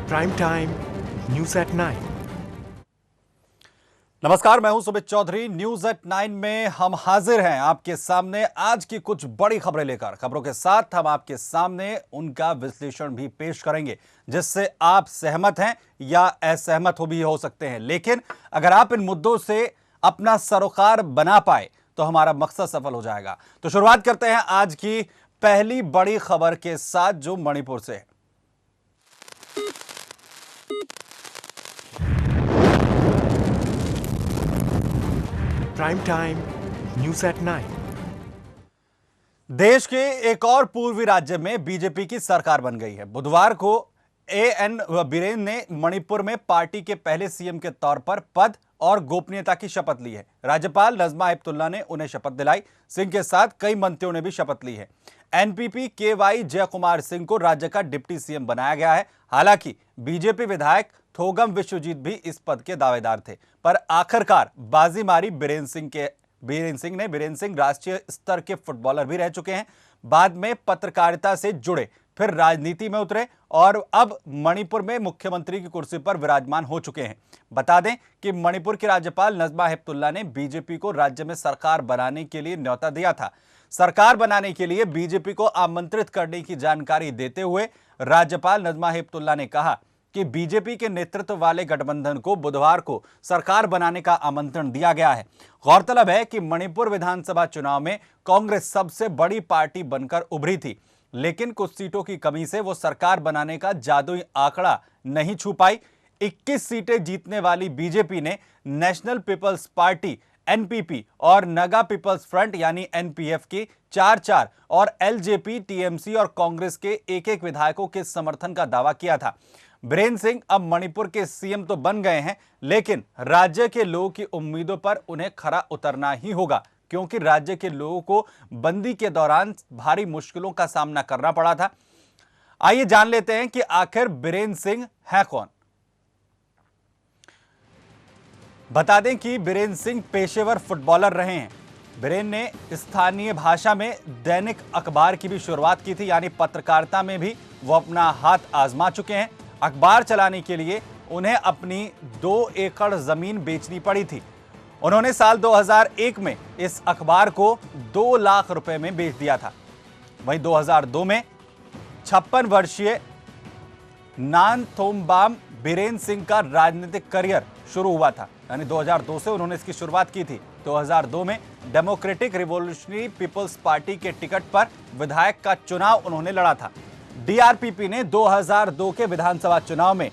Prime time news at 9। नमस्कार, मैं हूं सुमित चौधरी। न्यूज एट 9 में हम हाजिर हैं आपके सामने आज की कुछ बड़ी खबरें लेकर। खबरों के साथ हम आपके सामने उनका विश्लेषण भी पेश करेंगे जिससे आप सहमत हैं या असहमत भी हो सकते हैं, लेकिन अगर आप इन मुद्दों से अपना सरोकार बना पाए तो हमारा मकसद सफल हो जाएगा। तो शुरुआत करते हैं आज की पहली बड़ी खबर के साथ, जो मणिपुर से है। Prime time news at 9। देश के एक और पूर्वी राज्य में बीजेपी की सरकार बन गई है। बुधवार को एएन बीरेन ने मणिपुर में पार्टी के पहले सीएम के तौर पर पद और गोपनीयता की शपथ ली है। राज्यपाल नजमा हेपतुल्ला ने उन्हें शपथ दिलाई। सिंह के साथ कई मंत्रियों ने भी शपथ ली है। एनपीपी के वाई जय कुमार सिंह को राज्य का डिप्टी सीएम बनाया गया है। हालांकि बीजेपी विधायक थोगम विश्वजीत भी इस पद के दावेदार थे, पर आखिरकार बाजी मारी बीरेन सिंह ने। बीरेन सिंह राष्ट्रीय स्तर के फुटबॉलर भी रह चुके हैं। बाद में पत्रकारिता से जुड़े, फिर राजनीति में उतरे और अब मणिपुर में मुख्यमंत्री की कुर्सी पर विराजमान हो चुके हैं। बता दें कि मणिपुर के राज्यपाल नजमा हेपतुल्ला ने बीजेपी को राज्य में सरकार बनाने के लिए न्योता दिया था। सरकार बनाने के लिए बीजेपी को आमंत्रित करने की जानकारी देते हुए राज्यपाल नजमा हेपतुल्ला ने कहा कि बीजेपी के नेतृत्व वाले गठबंधन को बुधवार को सरकार बनाने का आमंत्रण दिया गया है। गौरतलब है कि मणिपुर विधानसभा चुनाव में कांग्रेस सबसे बड़ी पार्टी बनकर उभरी थी, लेकिन कुछ सीटों की कमी से वो सरकार बनाने का जादुई आंकड़ा नहीं छू पाई। 21 सीटें जीतने वाली बीजेपी ने नेशनल पीपल्स पार्टी एनपीपी और नगा पीपल्स फ्रंट यानी एनपीएफ की 4-4 और एलजेपी, टीएमसी और कांग्रेस के एक-एक विधायकों के समर्थन का दावा किया था। बीरेन सिंह अब मणिपुर के सीएम तो बन गए हैं, लेकिन राज्य के लोगों की उम्मीदों पर उन्हें खरा उतरना ही होगा, क्योंकि राज्य के लोगों को बंदी के दौरान भारी मुश्किलों का सामना करना पड़ा था। आइए जान लेते हैं कि आखिर बीरेन सिंह है कौन। बता दें कि बीरेन सिंह पेशेवर फुटबॉलर रहे हैं। बीरेन ने स्थानीय भाषा में दैनिक अखबार की भी शुरुआत की थी, यानी पत्रकारिता में भी वो अपना हाथ आजमा चुके हैं। अखबार चलाने के लिए उन्हें अपनी 2 एकड़ जमीन बेचनी पड़ी थी। उन्होंने साल 2001 में इस अखबार को 2 लाख रुपए में बेच दिया था। वहीं 2002 में 56 वर्षीय नानथोमबाम बीरेन सिंह का राजनीतिक करियर शुरू हुआ था, यानी 2002 से उन्होंने इसकी शुरुआत की थी। 2002 में डेमोक्रेटिक रिवॉल्यूशनरी पीपल्स पार्टी के टिकट पर विधायक का चुनाव उन्होंने लड़ा था। डीआरपीपी ने 2002 के विधानसभा चुनाव में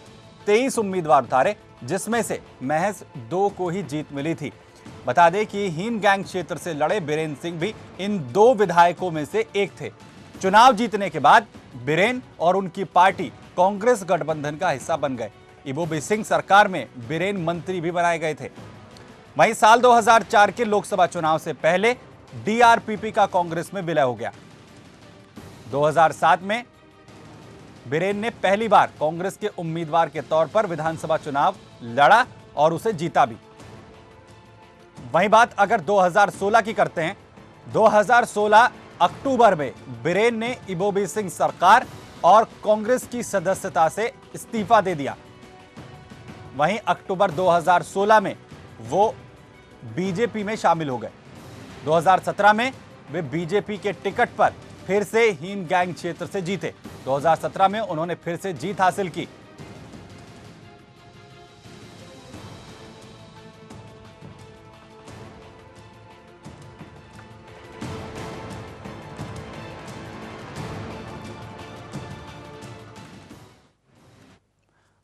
23 उम्मीदवार उतारे, जिसमें से महज 2 को ही जीत मिली थी। बता दें कि हीनगैंग क्षेत्र से लड़े बीरेन सिंह भी इन 2 विधायकों में से एक थे। चुनाव जीतने के बाद बीरेन और उनकी पार्टी कांग्रेस गठबंधन का हिस्सा बन गए। इबोबी सिंह सरकार में बीरेन मंत्री भी बनाए गए थे। वहीं साल 2004 के लोकसभा चुनाव से पहले डीआरपीपी का कांग्रेस में विलय हो गया। 2007 में बीरेन ने पहली बार कांग्रेस के उम्मीदवार के तौर पर विधानसभा चुनाव लड़ा और उसे जीता भी। वहीं बात अगर 2016 की करते हैं, 2016 अक्टूबर में बीरेन ने इबोबी सिंह सरकार और कांग्रेस की सदस्यता से इस्तीफा दे दिया। वहीं अक्टूबर 2016 में वो बीजेपी में शामिल हो गए। 2017 में वे बीजेपी के टिकट पर फिर से हीनगैंग क्षेत्र से जीते। 2017 में उन्होंने फिर से जीत हासिल की।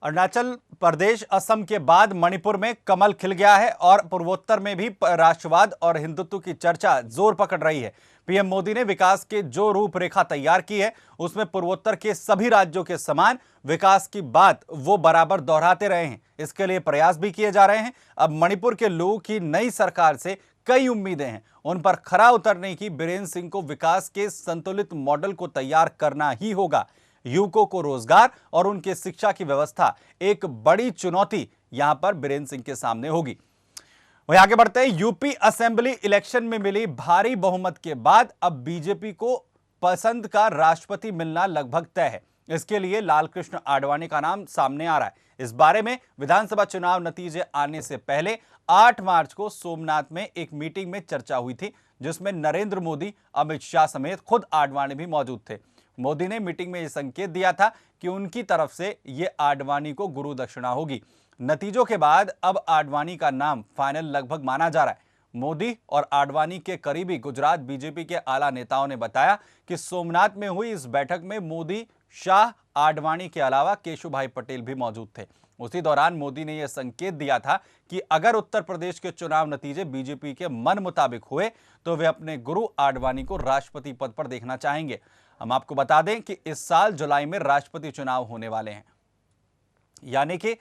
अरुणाचल प्रदेश, असम के बाद मणिपुर में कमल खिल गया है और पूर्वोत्तर में भी राष्ट्रवाद और हिंदुत्व की चर्चा जोर पकड़ रही है। पीएम मोदी ने विकास की जो रूपरेखा तैयार की है, उसमें पूर्वोत्तर के सभी राज्यों के समान विकास की बात वो बराबर दोहराते रहे हैं। इसके लिए प्रयास भी किए जा रहे हैं। अब मणिपुर के लोगों की नई सरकार से कई उम्मीदें हैं। उन पर खरा उतरने की बीरेन सिंह को विकास के संतुलित मॉडल को तैयार करना ही होगा। युवकों को रोजगार और उनके शिक्षा की व्यवस्था एक बड़ी चुनौती यहां पर बीरेन सिंह के सामने होगी। वहीं आगे बढ़ते हैं। यूपी असेंबली इलेक्शन में मिली भारी बहुमत के बाद अब बीजेपी को पसंद का राष्ट्रपति मिलना लगभग तय है। इसके लिए लालकृष्ण आडवाणी का नाम सामने आ रहा है। इस बारे में विधानसभा चुनाव नतीजे आने से पहले 8 मार्च को सोमनाथ में एक मीटिंग में चर्चा हुई थी, जिसमें नरेंद्र मोदी, अमित शाह समेत खुद आडवाणी भी मौजूद थे। मोदी ने मीटिंग में यह संकेत दिया था कि उनकी तरफ से यह आडवाणी को गुरु दक्षिणा होगी। नतीजों के बाद अब आडवाणी का नाम फाइनल लगभग माना जा रहा है। मोदी और आडवाणी के करीबी गुजरात बीजेपी के आला नेताओं ने बताया कि सोमनाथ में हुई इस बैठक में मोदी, शाह, आडवाणी के अलावा केशुभाई पटेल भी मौजूद थे। उसी दौरान मोदी ने यह संकेत दिया था कि अगर उत्तर प्रदेश के चुनाव नतीजे बीजेपी के मन मुताबिक हुए तो वे अपने गुरु आडवाणी को राष्ट्रपति पद पर देखना चाहेंगे। हम आपको बता दें कि इस साल जुलाई में राष्ट्रपति चुनाव होने वाले हैं, यानी कि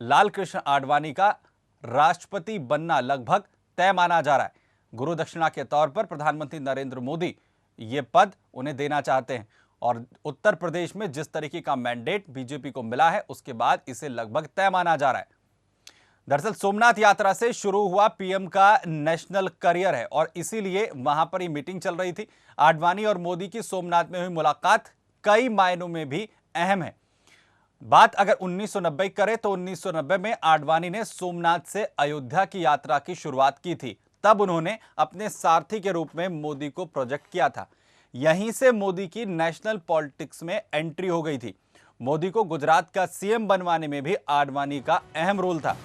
लालकृष्ण आडवाणी का राष्ट्रपति बनना लगभग तय माना जा रहा है। गुरु दक्षिणा के तौर पर प्रधानमंत्री नरेंद्र मोदी ये पद उन्हें देना चाहते हैं और उत्तर प्रदेश में जिस तरीके का मैंडेट बीजेपी को मिला है उसके बाद इसे लगभग तय माना जा रहा है। दरअसल सोमनाथ यात्रा से शुरू हुआ पीएम का नेशनल करियर है और इसीलिए वहां पर ही मीटिंग चल रही थी। आडवाणी और मोदी की सोमनाथ में हुई मुलाकात कई मायनों में भी अहम है। बात अगर 1990 करें तो 1990 में आडवाणी ने सोमनाथ से अयोध्या की यात्रा की शुरुआत की थी। तब उन्होंने अपने सारथी के रूप में मोदी को प्रोजेक्ट किया था। यहीं से मोदी की नेशनल पॉलिटिक्स में एंट्री हो गई थी। मोदी को गुजरात का सीएम बनवाने में भी आडवाणी का अहम रोल था।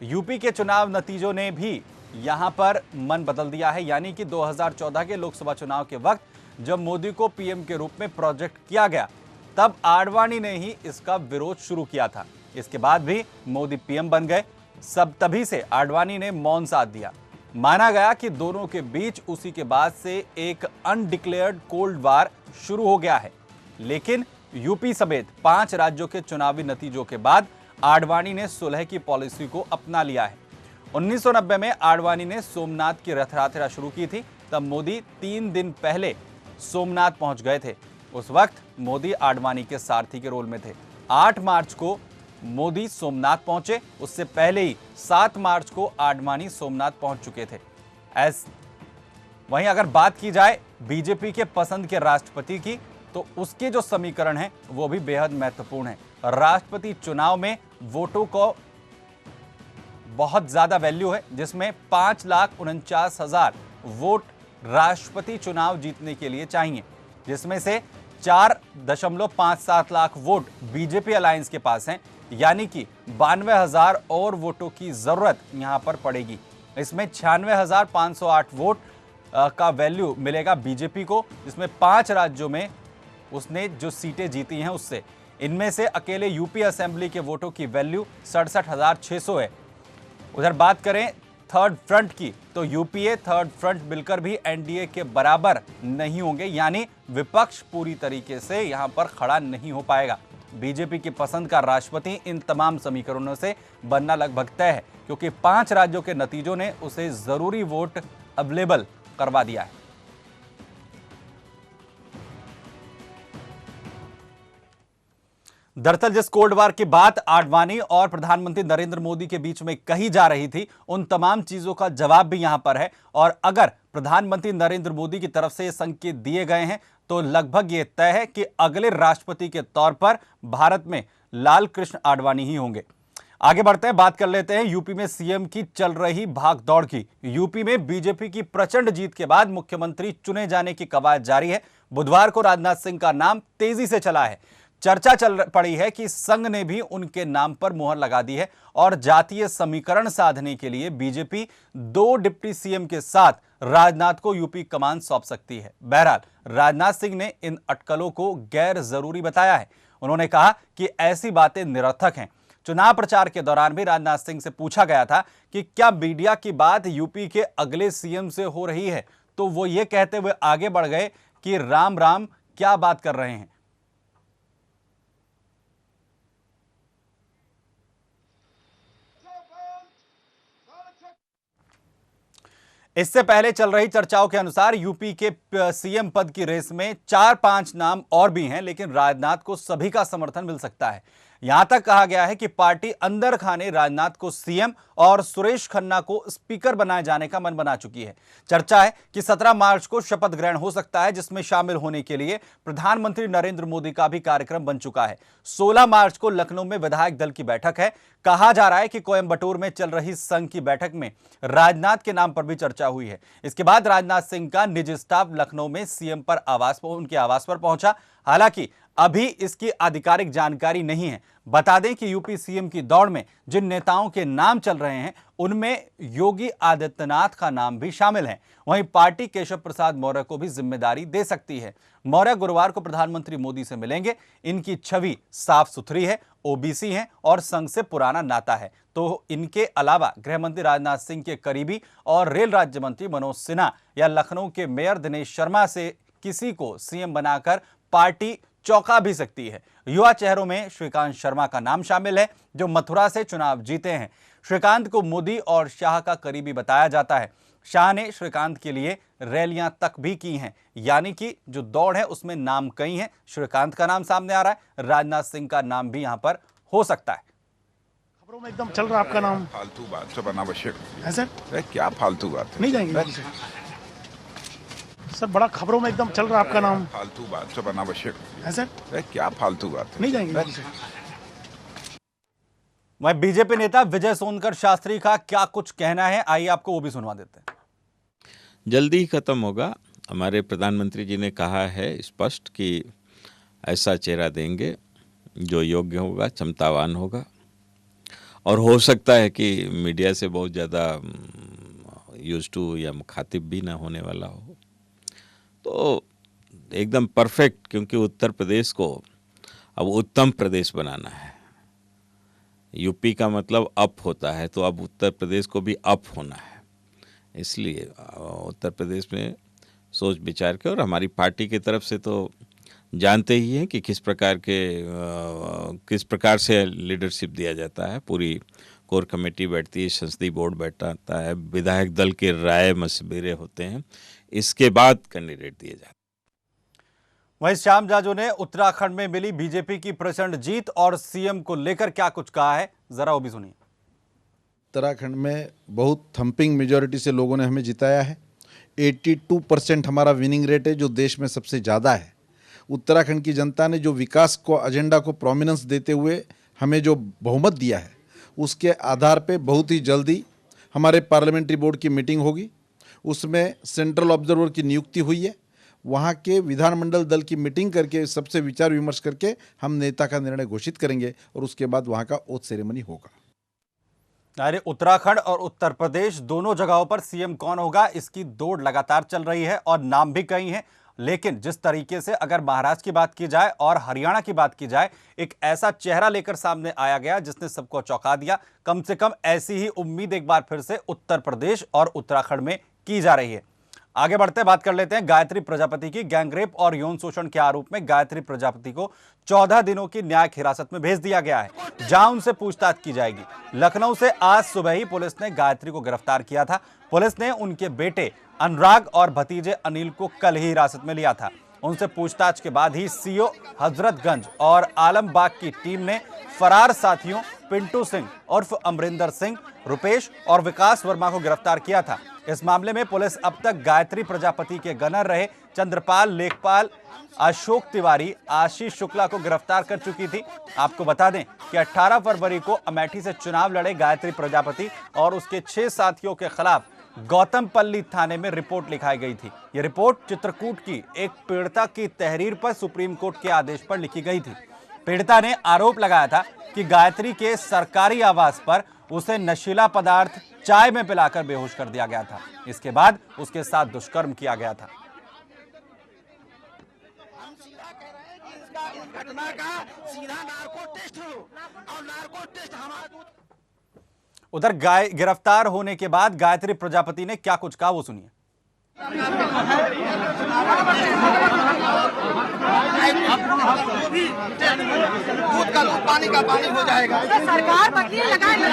यूपी के चुनाव नतीजों ने भी यहां पर मन बदल दिया है, यानी कि 2014 के लोकसभा चुनाव के वक्त जब मोदी को पीएम के रूप में प्रोजेक्ट किया गया, तब आडवाणी ने ही इसका विरोध शुरू किया था। इसके बाद भी मोदी पीएम बन गए। सब तभी से आडवाणी ने मौन साथ दिया। माना गया कि दोनों के बीच उसी के बाद से एक अनडिक्लेयर्ड कोल्ड वार शुरू हो गया है। लेकिन यूपी समेत 5 राज्यों के चुनावी नतीजों के बाद आडवाणी ने सुलह की पॉलिसी को अपना लिया है। 1990 में आडवाणी ने सोमनाथ की रथ यात्रा शुरू की थी। तब मोदी 3 दिन पहले सोमनाथ पहुंच गए थे। उस वक्त मोदी आडवाणी के सारथी के रोल में थे। 8 मार्च को मोदी सोमनाथ पहुंचे। उससे पहले ही 7 मार्च को आडवाणी सोमनाथ पहुंच चुके थे। वहीं अगर बात की जाए बीजेपी के पसंद के राष्ट्रपति की, तो उसके जो समीकरण हैं वो भी बेहद महत्वपूर्ण है। राष्ट्रपति चुनाव में वोटों को बहुत ज्यादा वैल्यू है, जिसमें 5,49,000 वोट राष्ट्रपति चुनाव जीतने के लिए चाहिए, जिसमें से 4.57 लाख वोट बीजेपी अलायंस के पास हैं, यानी कि 92,000 और वोटों की जरूरत यहां पर पड़ेगी। इसमें 96,508 वोट का वैल्यू मिलेगा बीजेपी को, जिसमें 5 राज्यों में उसने जो सीटें जीती हैं उससे। इनमें से अकेले यूपी असेंबली के वोटों की वैल्यू 67,600 है। उधर बात करें थर्ड फ्रंट की, तो यूपीए थर्ड फ्रंट मिलकर भी एनडीए के बराबर नहीं होंगे, यानी विपक्ष पूरी तरीके से यहां पर खड़ा नहीं हो पाएगा। बीजेपी की पसंद का राष्ट्रपति इन तमाम समीकरणों से बनना लगभग तय है, क्योंकि 5 राज्यों के नतीजों ने उसे जरूरी वोट अवेलेबल करवा दिया है। दरअसल जिस कोल्ड वार की बात आडवाणी और प्रधानमंत्री नरेंद्र मोदी के बीच में कही जा रही थी, उन तमाम चीजों का जवाब भी यहां पर है। और अगर प्रधानमंत्री नरेंद्र मोदी की तरफ से ये संकेत दिए गए हैं तो लगभग ये तय है कि अगले राष्ट्रपति के तौर पर भारत में लालकृष्ण आडवाणी ही होंगे। आगे बढ़ते हैं, बात कर लेते हैं यूपी में सीएम की चल रही भागदौड़ की। यूपी में बीजेपी की प्रचंड जीत के बाद मुख्यमंत्री चुने जाने की कवायद जारी है। बुधवार को राजनाथ सिंह का नाम तेजी से चला है। चर्चा चल पड़ी है कि संघ ने भी उनके नाम पर मुहर लगा दी है और जातीय समीकरण साधने के लिए बीजेपी 2 डिप्टी सीएम के साथ राजनाथ को यूपी कमान सौंप सकती है। बहरहाल राजनाथ सिंह ने इन अटकलों को गैर जरूरी बताया है। उन्होंने कहा कि ऐसी बातें निरर्थक हैं। चुनाव प्रचार के दौरान भी राजनाथ सिंह से पूछा गया था कि क्या मीडिया की बात यूपी के अगले सीएम से हो रही है, तो वो ये कहते हुए आगे बढ़ गए कि राम राम क्या बात कर रहे हैं। इससे पहले चल रही चर्चाओं के अनुसार यूपी के सीएम पद की रेस में 4-5 नाम और भी हैं, लेकिन राजनाथ को सभी का समर्थन मिल सकता है। यहां तक कहा गया है कि पार्टी अंदर खाने राजनाथ को सीएम और सुरेश खन्ना को स्पीकर बनाए जाने का मन बना चुकी है। चर्चा है कि 17 मार्च को शपथ ग्रहण हो सकता है, जिसमें शामिल होने के लिए प्रधानमंत्री नरेंद्र मोदी का भी कार्यक्रम बन चुका है। 16 मार्च को लखनऊ में विधायक दल की बैठक है। कहा जा रहा है कि कोयंबटूर में चल रही संघ की बैठक में राजनाथ के नाम पर भी चर्चा हुई है। इसके बाद राजनाथ सिंह का निजी स्टाफ लखनऊ में सीएम पर उनके आवास पर पहुंचा। हालांकि अभी इसकी आधिकारिक जानकारी नहीं है। बता दें कि यूपी सीएम की दौड़ में जिन नेताओं के नाम चल रहे हैं उनमें योगी आदित्यनाथ का नाम भी शामिल है। वहीं पार्टी केशव प्रसाद मौर्य को भी जिम्मेदारी दे सकती है। मौर्य गुरुवार को प्रधानमंत्री मोदी से मिलेंगे। इनकी छवि साफ सुथरी है, ओबीसी हैं और संघ से पुराना नाता है। तो इनके अलावा गृहमंत्री राजनाथ सिंह के करीबी और रेल राज्य मंत्री मनोज सिन्हा या लखनऊ के मेयर दिनेश शर्मा से किसी को सीएम बनाकर पार्टी चौंका भी सकती है। युवा चेहरों में श्रीकांत शर्मा का नाम शामिल है, जो मथुरा से चुनाव जीते हैं। श्रीकांत को मोदी और शाह का करीबी बताया जाता है। शाह ने श्रीकांत के लिए रैलियां तक भी की हैं, यानी कि जो दौड़ है उसमें नाम कई हैं। श्रीकांत का नाम सामने आ रहा है, राजनाथ सिंह का नाम भी यहां पर हो सकता है। खबरों में एकदम चल रहा आपका नाम। फालतू बात सब अनावश्यक है सर। अरे क्या फालतू बात है? नहीं जाएंगे सर, बड़ा खबरों में एकदम चल रहा आपका नाम। फालतू बात सब अनावश्यक है सर। अरे क्या फालतू बात है? नहीं जाएंगे वहीं बीजेपी नेता विजय सोनकर शास्त्री का क्या कुछ कहना है, आइए आपको वो भी सुनवा देते हैं। जल्दी ही खत्म होगा। हमारे प्रधानमंत्री जी ने कहा है स्पष्ट कि ऐसा चेहरा देंगे जो योग्य होगा, क्षमतावान होगा, और हो सकता है कि मीडिया से बहुत ज़्यादा यूज टू या मुखातिब भी ना होने वाला हो। तो एकदम परफेक्ट, क्योंकि उत्तर प्रदेश को अब उत्तम प्रदेश बनाना है। यूपी का मतलब अप होता है, तो अब उत्तर प्रदेश को भी अप होना है। इसलिए उत्तर प्रदेश में सोच विचार के, और हमारी पार्टी की तरफ से तो जानते ही हैं कि किस प्रकार से लीडरशिप दिया जाता है। पूरी कोर कमेटी बैठती है, संसदीय बोर्ड बैठता है, विधायक दल के राय मशवरे होते हैं, इसके बाद कैंडिडेट दिए जाते हैं। वहीं श्याम जाजू ने उत्तराखंड में मिली बीजेपी की प्रचंड जीत और सीएम को लेकर क्या कुछ कहा है, जरा वो भी सुनिए। उत्तराखंड में बहुत थंपिंग मेजॉरिटी से लोगों ने हमें जिताया है। 82% हमारा विनिंग रेट है, जो देश में सबसे ज़्यादा है। उत्तराखंड की जनता ने जो विकास को एजेंडा को प्रोमिनेंस देते हुए हमें जो बहुमत दिया है, उसके आधार पे बहुत ही जल्दी हमारे पार्लियामेंट्री बोर्ड की मीटिंग होगी। उसमें सेंट्रल ऑब्जर्वर की नियुक्ति हुई है। वहाँ के विधानमंडल दल की मीटिंग करके सबसे विचार विमर्श करके हम नेता का निर्णय घोषित करेंगे और उसके बाद वहाँ का ओथ सेरेमनी होगा। अरे उत्तराखंड और उत्तर प्रदेश दोनों जगहों पर सीएम कौन होगा, इसकी दौड़ लगातार चल रही है और नाम भी कई हैं। लेकिन जिस तरीके से अगर महाराष्ट्र की बात की जाए और हरियाणा की बात की जाए, एक ऐसा चेहरा लेकर सामने आया गया जिसने सबको चौंका दिया। कम से कम ऐसी ही उम्मीद एक बार फिर से उत्तर प्रदेश और उत्तराखंड में की जा रही है। आगे बढ़ते बात कर लेते हैं गायत्री प्रजापति की। गैंगरेप और यौन शोषण के आरोप में गायत्री प्रजापति को 14 दिनों की न्यायिक हिरासत में भेज दिया गया है, जहां उनसे पूछताछ की जाएगी। लखनऊ से आज सुबह ही पुलिस ने गायत्री को गिरफ्तार किया था। पुलिस ने उनके बेटे अनुराग और भतीजे अनिल को कल ही हिरासत में लिया था। उनसे पूछताछ के बाद ही सीओ हजरतगंज और आलमबाग की टीम ने फरार साथियों पिंटू सिंह उर्फ अमरिंदर सिंह, रुपेश और विकास वर्मा को गिरफ्तार किया था। इस मामले में पुलिस अब तक गायत्री प्रजापति के गनर रहे चंद्रपाल, लेखपाल, अशोक तिवारी, आशीष शुक्ला को गिरफ्तार कर चुकी थी। आपको बता दें कि 18 फरवरी को अमेठी से चुनाव लड़े गायत्री प्रजापति और उसके 6 साथियों के खिलाफ गौतमपल्ली थाने में रिपोर्ट लिखाई गई थी। यह रिपोर्ट चित्रकूट की एक पीड़िता की तहरीर पर सुप्रीम कोर्ट के आदेश पर लिखी गई थी। पीड़िता ने आरोप लगाया था कि गायत्री के सरकारी आवास पर उसे नशीला पदार्थ चाय में पिलाकर बेहोश कर दिया गया था। इसके बाद उसके साथ दुष्कर्म किया गया था। उधर गिरफ्तार होने के बाद गायत्री प्रजापति ने क्या कुछ कहा, वो सुनिए। दूध का दूध, पानी का पानी हो जाएगा। सरकार मैंने कहा कि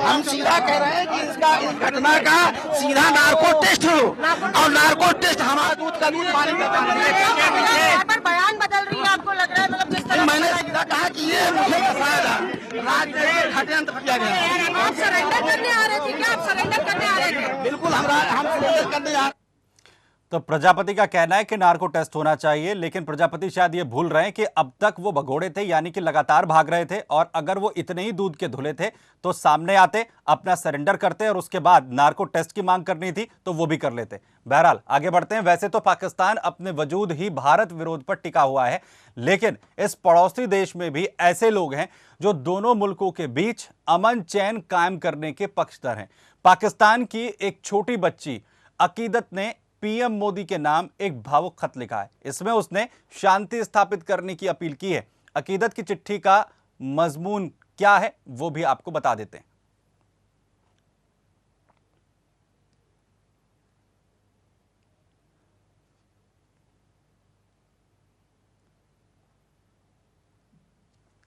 हम सीधा कह रहे हैं कि इस घटना का सीधा नार्को टेस्ट हो और नार्को टेस्ट हमारा दूध का दूध पानी का पानी। पर बयान बदल रही है, आपको लग रहा है मतलब जिस तरह मैंने सीधा कहा कि ये मुझे फंसाया था, राजनीतिक षड्यंत्र किया गया। आप सरेंडर करने आ रहे थे क्या? आप सरेंडर करने आ रहे थे? बिल्कुल हम सरेंडर करने जा रहे। तो प्रजापति का कहना है कि नार्को टेस्ट होना चाहिए, लेकिन प्रजापति शायद ये भूल रहे हैं कि अब तक वो भगोड़े थे, यानी कि लगातार भाग रहे थे, और अगर वो इतने ही दूध के धुले थे तो सामने आते, अपना सरेंडर करते और उसके बाद नार्को टेस्ट की मांग करनी थी तो वो भी कर लेते। बहरहाल आगे बढ़ते हैं। वैसे तो पाकिस्तान अपने वजूद ही भारत विरोध पर टिका हुआ है, लेकिन इस पड़ोसी देश में भी ऐसे लोग हैं जो दोनों मुल्कों के बीच अमन चैन कायम करने के पक्षधर हैं। पाकिस्तान की एक छोटी बच्ची अकीदत ने पीएम मोदी के नाम एक भावुक खत लिखा है। इसमें उसने शांति स्थापित करने की अपील की है। अकीदत की चिट्ठी का मजमून क्या है वो भी आपको बता देते हैं।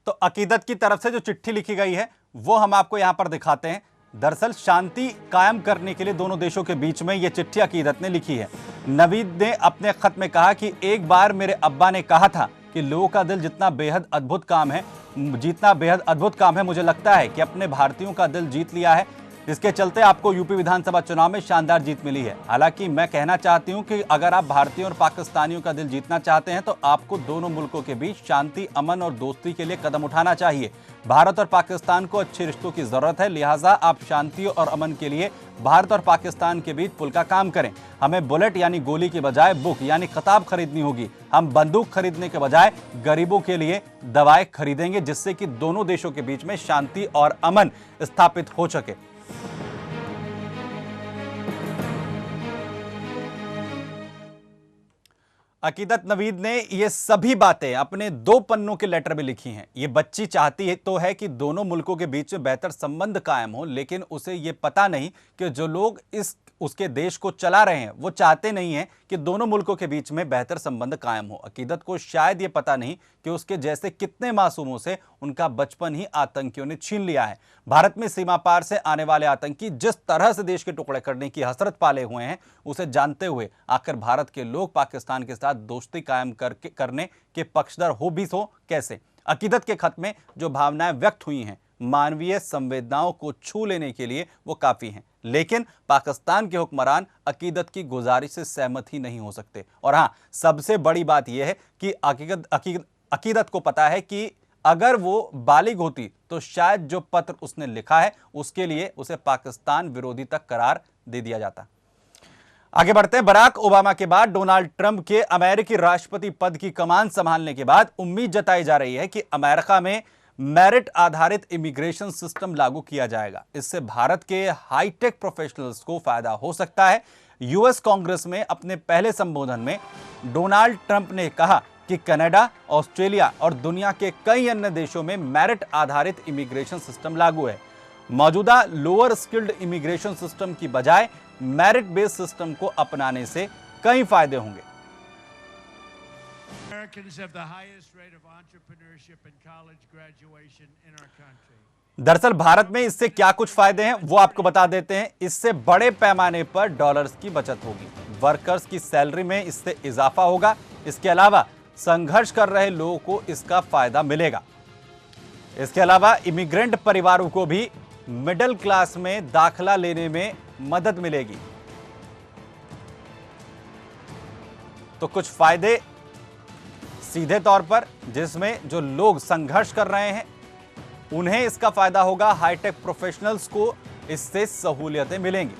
तो अकीदत की तरफ से जो चिट्ठी लिखी गई है वो हम आपको यहां पर दिखाते हैं। दरअसल शांति कायम करने के लिए दोनों देशों के बीच में यह चिट्ठी अकीदत ने लिखी है। नवीद ने अपने खत में कहा कि एक बार मेरे अब्बा ने कहा था कि लोगों का दिल जितना बेहद अद्भुत काम है, मुझे लगता है कि अपने भारतीयों का दिल जीत लिया है। इसके चलते आपको यूपी विधानसभा चुनाव में शानदार जीत मिली है। हालांकि मैं कहना चाहती हूं कि अगर आप भारतीयों और पाकिस्तानियों का दिल जीतना चाहते हैं तो आपको दोनों मुल्कों के बीच शांति, अमन और दोस्ती के लिए कदम उठाना चाहिए। भारत और पाकिस्तान को अच्छे रिश्तों की जरूरत है, लिहाजा आप शांति और अमन के लिए भारत और पाकिस्तान के बीच पुल का काम करें। हमें बुलेट यानी गोली की बजाय बुक यानी किताब खरीदनी होगी। हम बंदूक खरीदने के बजाय गरीबों के लिए दवाएं खरीदेंगे, जिससे कि दोनों देशों के बीच में शांति और अमन स्थापित हो सके। अकीदत नवीद ने ये सभी बातें अपने 2 पन्नों के लेटर में लिखी हैं। ये बच्ची चाहती है तो है कि दोनों मुल्कों के बीच में बेहतर संबंध कायम हो, लेकिन उसे ये पता नहीं कि जो लोग उसके देश को चला रहे हैं वो चाहते नहीं हैं कि दोनों मुल्कों के बीच में बेहतर संबंध कायम हो। अकीदत को शायद ये पता नहीं कि उसके जैसे कितने मासूमों से उनका बचपन ही आतंकियों ने छीन लिया है। भारत में सीमा पार से आने वाले आतंकी जिस तरह से देश के टुकड़े करने की हसरत पाले हुए हैं, उसे जानते हुए आखिर भारत के लोग पाकिस्तान के साथ दोस्ती कायम करने के पक्षधर हो भी सो कैसे? अकीदत के खत में जो भावनाएं व्यक्त हुई हैं, मानवीय संवेदनाओं को छू लेने के लिए वो काफी हैं, लेकिन पाकिस्तान के हुक्मरान अकीदत की गुजारिश से सहमत ही नहीं हो सकते। और हाँ, सबसे बड़ी बात यह है कि अकीदत को पता है कि अगर वो बालिग होती तो शायद जो पत्र उसने लिखा है उसके लिए उसे पाकिस्तान विरोधी तक करार दे दिया जाता। आगे बढ़ते हैं। बराक ओबामा के बाद डोनाल्ड ट्रंप के अमेरिकी राष्ट्रपति पद की कमान संभालने के बाद उम्मीद जताई जा रही है कि अमेरिका में मेरिट आधारित इमिग्रेशन सिस्टम लागू किया जाएगा। इससे भारत के हाईटेक प्रोफेशनल्स को फायदा हो सकता है। यूएस कांग्रेस में अपने पहले संबोधन में डोनाल्ड ट्रंप ने कहा कि कनाडा, ऑस्ट्रेलिया और दुनिया के कई अन्य देशों में मेरिट आधारित इमिग्रेशन सिस्टम लागू है। मौजूदा लोअर स्किल्ड इमिग्रेशन सिस्टम की बजाय मेरिट बेस्ड सिस्टम को अपनाने से कई फायदे होंगे। दरअसल भारत में इससे क्या कुछ फायदे हैं वो आपको बता देते हैं। इससे बड़े पैमाने पर डॉलर्स की बचत होगी, वर्कर्स की सैलरी में इससे इजाफा होगा। इसके अलावा संघर्ष कर रहे लोगों को इसका फायदा मिलेगा। इसके अलावा इमिग्रेंट परिवारों को भी मिडिल क्लास में दाखिला लेने में मदद मिलेगी। तो कुछ फायदे सीधे तौर पर जिसमें जो लोग संघर्ष कर रहे हैं उन्हें इसका फायदा होगा, हाईटेक प्रोफेशनल्स को इससे सहूलियतें मिलेंगी।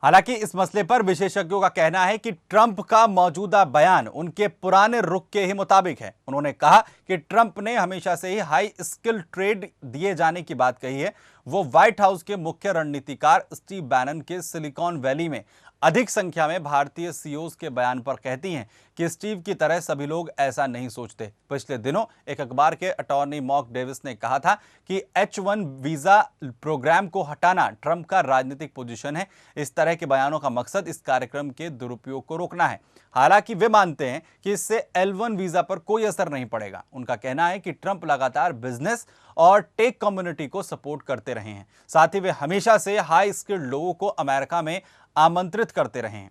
हालांकि इस मसले पर विशेषज्ञों का कहना है कि ट्रंप का मौजूदा बयान उनके पुराने रुख के ही मुताबिक है। उन्होंने कहा कि ट्रंप ने हमेशा से ही हाई स्किल ट्रेड दिए जाने की बात कही है। वो व्हाइट हाउस के मुख्य रणनीतिकार स्टीव बैनन के सिलिकॉन वैली में अधिक संख्या में भारतीय सीईओज के बयान पर कहती हैं कि स्टीव की तरह सभी लोग ऐसा नहीं सोचते। पिछले दिनों एक अखबार के अटॉर्नी मॉक डेविस ने कहा था कि H1 वीजा प्रोग्राम को हटाना ट्रंप का राजनीतिक पोजीशन है। इस तरह के बयानों का मकसद इस कार्यक्रम के दुरुपयोग को रोकना है। हालांकि वे मानते हैं कि इससे L1 वीजा पर कोई असर नहीं पड़ेगा। उनका कहना है कि ट्रंप लगातार बिजनेस और टेक कम्युनिटी को सपोर्ट करते रहे हैं। साथ ही वे हमेशा से हाई स्किल्ड लोगों को अमेरिका में आमंत्रित करते रहे हैं।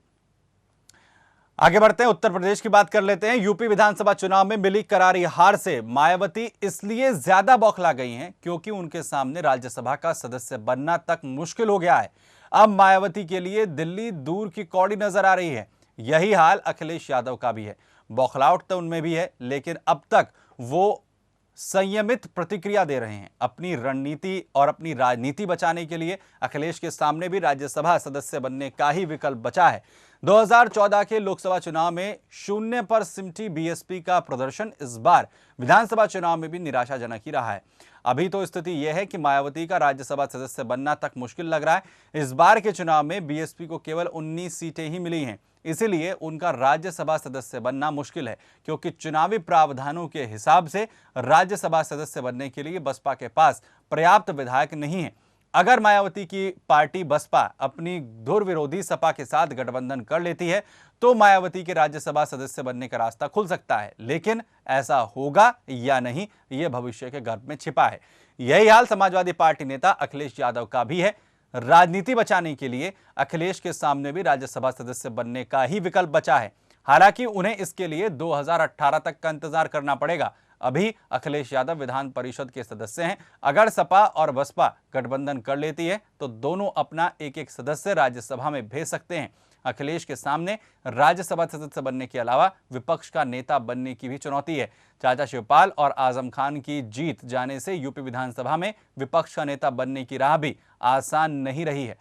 आगे बढ़ते हैं, उत्तर प्रदेश की बात कर लेते हैं। यूपी विधानसभा चुनाव में मिली करारी हार से मायावती इसलिए ज्यादा बौखला गई हैं क्योंकि उनके सामने राज्यसभा का सदस्य बनना तक मुश्किल हो गया है। अब मायावती के लिए दिल्ली दूर की कौड़ी नजर आ रही है। यही हाल अखिलेश यादव का भी है। बौखलाहट तो उनमें भी है, लेकिन अब तक वो संयमित प्रतिक्रिया दे रहे हैं। अपनी रणनीति और अपनी राजनीति बचाने के लिए अखिलेश के सामने भी राज्यसभा सदस्य बनने का ही विकल्प बचा है। 2014 के लोकसभा चुनाव में शून्य पर सिमटी बीएसपी का प्रदर्शन इस बार विधानसभा चुनाव में भी निराशाजनक ही रहा है। अभी तो स्थिति यह है कि मायावती का राज्यसभा सदस्य बनना तक मुश्किल लग रहा है। इस बार के चुनाव में बीएसपी को केवल 19 सीटें ही मिली हैं, इसीलिए उनका राज्यसभा सदस्य बनना मुश्किल है, क्योंकि चुनावी प्रावधानों के हिसाब से राज्यसभा सदस्य बनने के लिए बसपा के पास पर्याप्त विधायक नहीं है। अगर मायावती की पार्टी बसपा अपनी धुर विरोधी सपा के साथ गठबंधन कर लेती है तो मायावती के राज्यसभा सदस्य बनने का रास्ता खुल सकता है, लेकिन ऐसा होगा या नहीं, यह भविष्य के गर्भ में छिपा है। यही हाल समाजवादी पार्टी नेता अखिलेश यादव का भी है। राजनीति बचाने के लिए अखिलेश के सामने भी राज्यसभा सदस्य बनने का ही विकल्प बचा है। हालांकि उन्हें इसके लिए 2018 तक का इंतजार करना पड़ेगा। अभी अखिलेश यादव विधान परिषद के सदस्य हैं। अगर सपा और बसपा गठबंधन कर लेती है तो दोनों अपना एक एक सदस्य राज्यसभा में भेज सकते हैं। अखिलेश के सामने राज्यसभा सदस्य बनने के अलावा विपक्ष का नेता बनने की भी चुनौती है। चाचा शिवपाल और आजम खान की जीत जाने से यूपी विधानसभा में विपक्ष का नेता बनने की राह भी आसान नहीं रही है।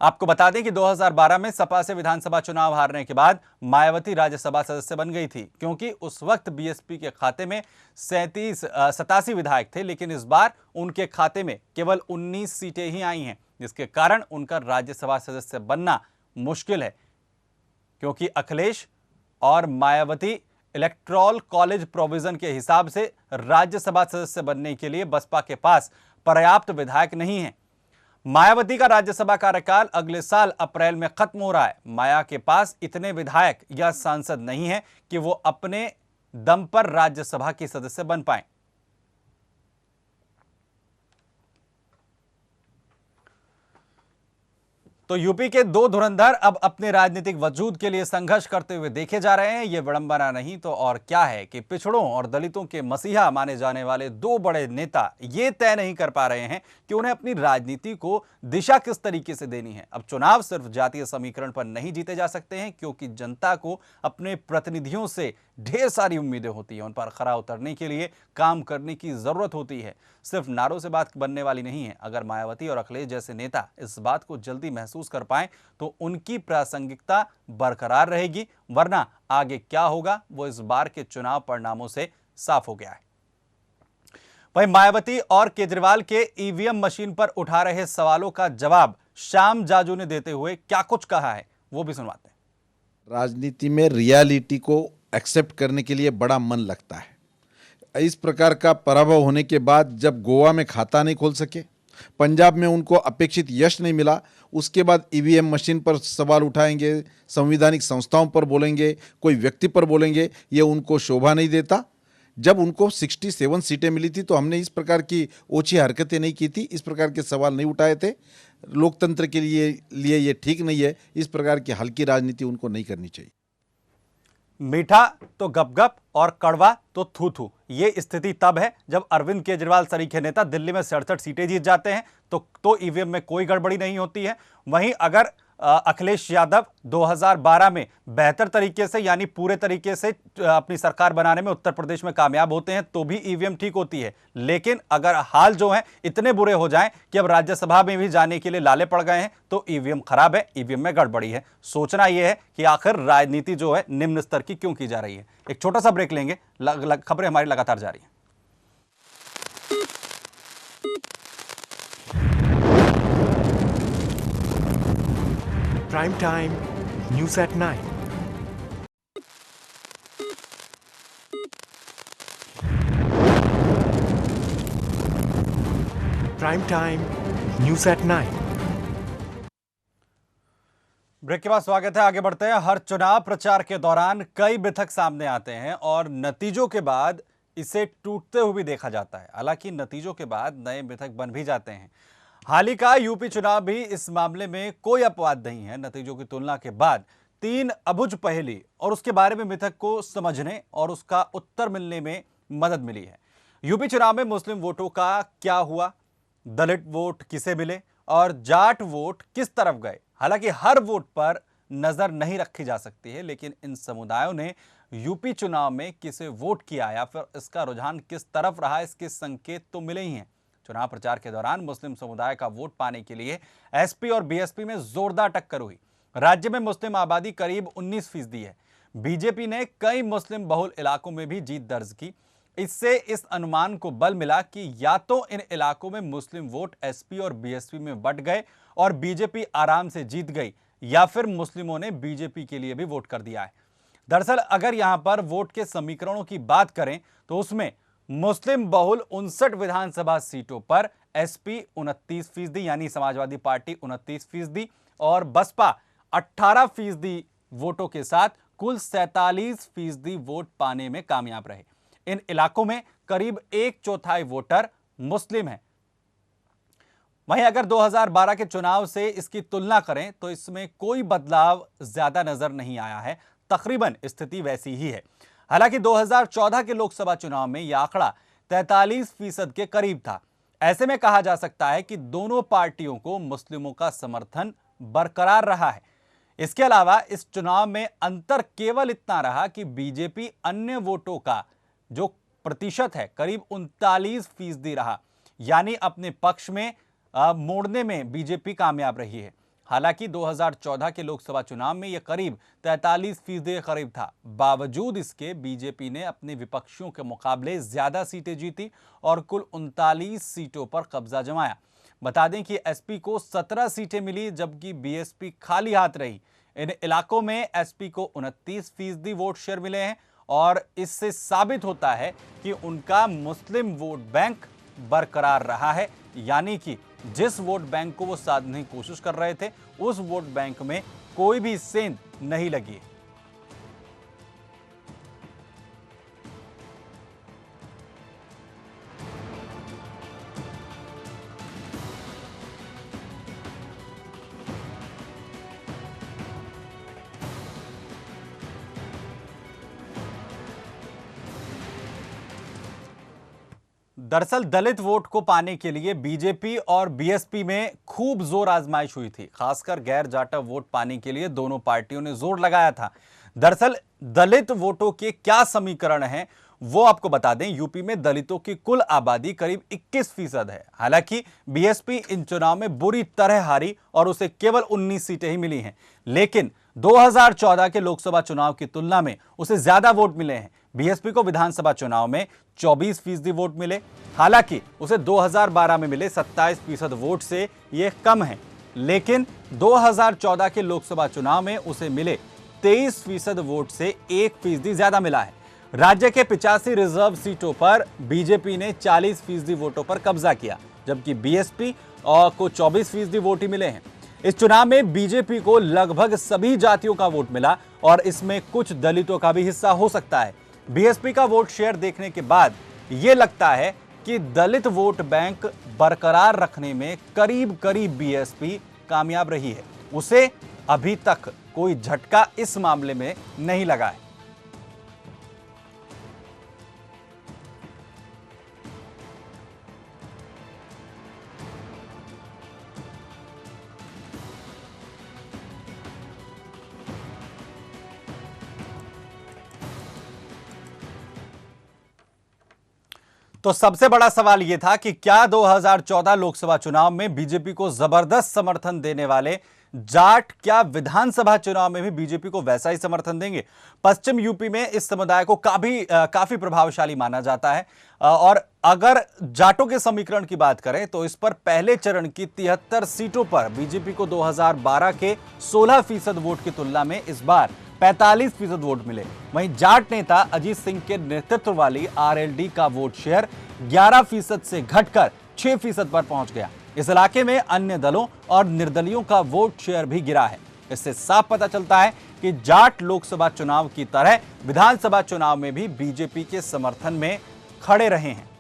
आपको बता दें कि 2012 में सपा से विधानसभा चुनाव हारने के बाद मायावती राज्यसभा सदस्य बन गई थी, क्योंकि उस वक्त बीएसपी के खाते में 87 विधायक थे, लेकिन इस बार उनके खाते में केवल 19 सीटें ही आई हैं, जिसके कारण उनका राज्यसभा सदस्य बनना मुश्किल है। क्योंकि अखिलेश और मायावती इलेक्टोरल कॉलेज प्रोविजन के हिसाब से राज्यसभा सदस्य बनने के लिए बसपा के पास पर्याप्त विधायक नहीं है। मायावती का राज्यसभा कार्यकाल अगले साल अप्रैल में खत्म हो रहा है। माया के पास इतने विधायक या सांसद नहीं है कि वो अपने दम पर राज्यसभा की सदस्य बन पाएं। तो यूपी के दो धुरंधर अब अपने राजनीतिक वजूद के लिए संघर्ष करते हुए देखे जा रहे हैं। यह विडंबना नहीं तो और क्या है कि पिछड़ों और दलितों के मसीहा माने जाने वाले दो बड़े नेता ये तय नहीं कर पा रहे हैं कि उन्हें अपनी राजनीति को दिशा किस तरीके से देनी है। अब चुनाव सिर्फ जातीय समीकरण पर नहीं जीते जा सकते हैं, क्योंकि जनता को अपने प्रतिनिधियों से ढेर सारी उम्मीदें होती हैं। उन पर खरा उतरने के लिए काम करने की जरूरत होती है। सिर्फ नारों से बात बनने वाली नहीं है। अगर मायावती और अखिलेश जैसे नेता इस बात को जल्दी महसूस कर पाएं तो उनकी प्रासंगिकता बरकरार रहेगी, वरना आगे क्या होगा वो इस बार के चुनाव परिणामों से साफ हो गया है। वहीं मायावती और केजरीवाल के ईवीएम मशीन पर उठा रहे सवालों का जवाब श्याम जाजू ने देते हुए क्या कुछ कहा है वो भी सुनवाते हैं। राजनीति में रियलिटी को एक्सेप्ट करने के लिए बड़ा मन लगता है। इस प्रकार का पराभव होने के बाद जब गोवा में खाता नहीं खोल सके, पंजाब में उनको अपेक्षित यश नहीं मिला, उसके बाद ईवीएम मशीन पर सवाल उठाएंगे, संवैधानिक संस्थाओं पर बोलेंगे, कोई व्यक्ति पर बोलेंगे, ये उनको शोभा नहीं देता। जब उनको 67 सीटें मिली थी तो हमने इस प्रकार की ओछी हरकतें नहीं की थी, इस प्रकार के सवाल नहीं उठाए थे। लोकतंत्र के लिए ये ठीक नहीं है। इस प्रकार की हल्की राजनीति उनको नहीं करनी चाहिए। मीठा तो गपगप और कड़वा तो थू थू, ये स्थिति तब है जब अरविंद केजरीवाल सरीखे नेता दिल्ली में 67 सीटें जीत जाते हैं तो ईवीएम में कोई गड़बड़ी नहीं होती है। वहीं अगर अखिलेश यादव 2012 में बेहतर तरीके से यानी पूरे तरीके से अपनी सरकार बनाने में उत्तर प्रदेश में कामयाब होते हैं तो भी ईवीएम ठीक होती है। लेकिन अगर हाल जो है इतने बुरे हो जाएं कि अब राज्यसभा में भी जाने के लिए लाले पड़ गए हैं तो ईवीएम खराब है, ईवीएम में गड़बड़ी है। सोचना यह है कि आखिर राजनीति जो है निम्न स्तर की क्यों की जा रही है। एक छोटा सा ब्रेक लेंगे, खबरें हमारी लगातार जारी हैं। Prime Time News at Night. Prime Time News at Night. Break के बाद स्वागत है। आगे बढ़ते हैं। हर चुनाव प्रचार के दौरान कई मिथक सामने आते हैं और नतीजों के बाद इसे टूटते हुए भी देखा जाता है। हालांकि नतीजों के बाद नए मिथक बन भी जाते हैं। हाल ही का यूपी चुनाव भी इस मामले में कोई अपवाद नहीं है। नतीजों की तुलना के बाद 3 अबुझ पहेली और उसके बारे में मिथक को समझने और उसका उत्तर मिलने में मदद मिली है। यूपी चुनाव में मुस्लिम वोटों का क्या हुआ, दलित वोट किसे मिले और जाट वोट किस तरफ गए। हालांकि हर वोट पर नजर नहीं रखी जा सकती है, लेकिन इन समुदायों ने यूपी चुनाव में किसे वोट किया या फिर इसका रुझान किस तरफ रहा, इसके संकेत तो मिले ही हैं। चुनाव प्रचार के दौरान मुस्लिम समुदाय का वोट पाने के लिए एसपी और बीएसपी में जोरदार टक्कर हुई। राज्य में मुस्लिम आबादी करीब 19% है। बीजेपी ने कई मुस्लिम बहुल इलाकों में भी जीत दर्ज की। इससे इस अनुमान को बल मिला कि या तो इन इलाकों में मुस्लिम वोट एसपी और बीएसपी में बंट गए और बीजेपी आराम से जीत गई, या फिर मुस्लिमों ने बीजेपी के लिए भी वोट कर दिया है। दरअसल अगर यहां पर वोट के समीकरणों की बात करें तो उसमें मुस्लिम बहुल 59 विधानसभा सीटों पर एसपी 29% यानी समाजवादी पार्टी 29% और बसपा 18% वोटों के साथ कुल 47% वोट पाने में कामयाब रहे। इन इलाकों में करीब 1/4 वोटर मुस्लिम हैं। वहीं अगर 2012 के चुनाव से इसकी तुलना करें तो इसमें कोई बदलाव ज्यादा नजर नहीं आया है। तकरीबन स्थिति वैसी ही है। हालांकि 2014 के लोकसभा चुनाव में यह आंकड़ा 43% के करीब था। ऐसे में कहा जा सकता है कि दोनों पार्टियों को मुस्लिमों का समर्थन बरकरार रहा है। इसके अलावा इस चुनाव में अंतर केवल इतना रहा कि बीजेपी अन्य वोटों का जो प्रतिशत है करीब 39% रहा, यानी अपने पक्ष में मोड़ने में बीजेपी कामयाब रही है। हालांकि 2014 के लोकसभा चुनाव में यह करीब 43% के करीब था। बावजूद इसके बीजेपी ने अपने विपक्षियों के मुकाबले ज्यादा सीटें जीती और कुल 39 सीटों पर कब्जा जमाया। बता दें कि एसपी को 17 सीटें मिली, जबकि बीएसपी खाली हाथ रही। इन इलाकों में एसपी को 29% वोट शेयर मिले हैं और इससे साबित होता है कि उनका मुस्लिम वोट बैंक बरकरार रहा है, यानी कि जिस वोट बैंक को वो साधने की कोशिश कर रहे थे उस वोट बैंक में कोई भी सेंध नहीं लगी। दरअसल दलित वोट को पाने के लिए बीजेपी और बीएसपी में खूब जोर आजमाइश हुई थी। खासकर गैर जाटा वोट पाने के लिए दोनों पार्टियों ने जोर लगाया था। दरअसल दलित वोटों के क्या समीकरण हैं वो आपको बता दें। यूपी में दलितों की कुल आबादी करीब 21% है। हालांकि बीएसपी इन चुनाव में बुरी तरह हारी और उसे केवल 19 सीटें ही मिली हैं, लेकिन 2014 के लोकसभा चुनाव की तुलना में उसे ज्यादा वोट मिले हैं। बीएसपी को विधानसभा चुनाव में 24% वोट मिले, हालांकि उसे 2012 में मिले 27% वोट से यह कम है, लेकिन 2014 के लोकसभा चुनाव में उसे मिले 23% वोट से 1% ज्यादा मिला है। राज्य के 85 रिजर्व सीटों पर बीजेपी ने 40% वोटों पर कब्जा किया, जबकि बीएसपी को 24% वोट ही मिले हैं। इस चुनाव में बीजेपी को लगभग सभी जातियों का वोट मिला और इसमें कुछ दलितों का भी हिस्सा हो सकता है। बीएसपी का वोट शेयर देखने के बाद यह लगता है कि दलित वोट बैंक बरकरार रखने में करीब करीब बीएसपी कामयाब रही है। उसे अभी तक कोई झटका इस मामले में नहीं लगा है। तो सबसे बड़ा सवाल यह था कि क्या 2014 लोकसभा चुनाव में बीजेपी को जबरदस्त समर्थन देने वाले जाट क्या विधानसभा चुनाव में भी बीजेपी को वैसा ही समर्थन देंगे। पश्चिम यूपी में इस समुदाय को काफी प्रभावशाली माना जाता है और अगर जाटों के समीकरण की बात करें तो इस पर पहले चरण की 73 सीटों पर बीजेपी को 2012 के 16% वोट की तुलना में इस बार 45% वोट मिले। वहीं जाट नेता अजीत सिंह के नेतृत्व वाली आरएलडी का वोट शेयर 11% से घटकर 6% पर पहुंच गया। इस इलाके में अन्य दलों और निर्दलियों का वोट शेयर भी गिरा है। इससे साफ पता चलता है कि जाट लोकसभा चुनाव की तरह विधानसभा चुनाव में भी बीजेपी के समर्थन में खड़े रहे हैं।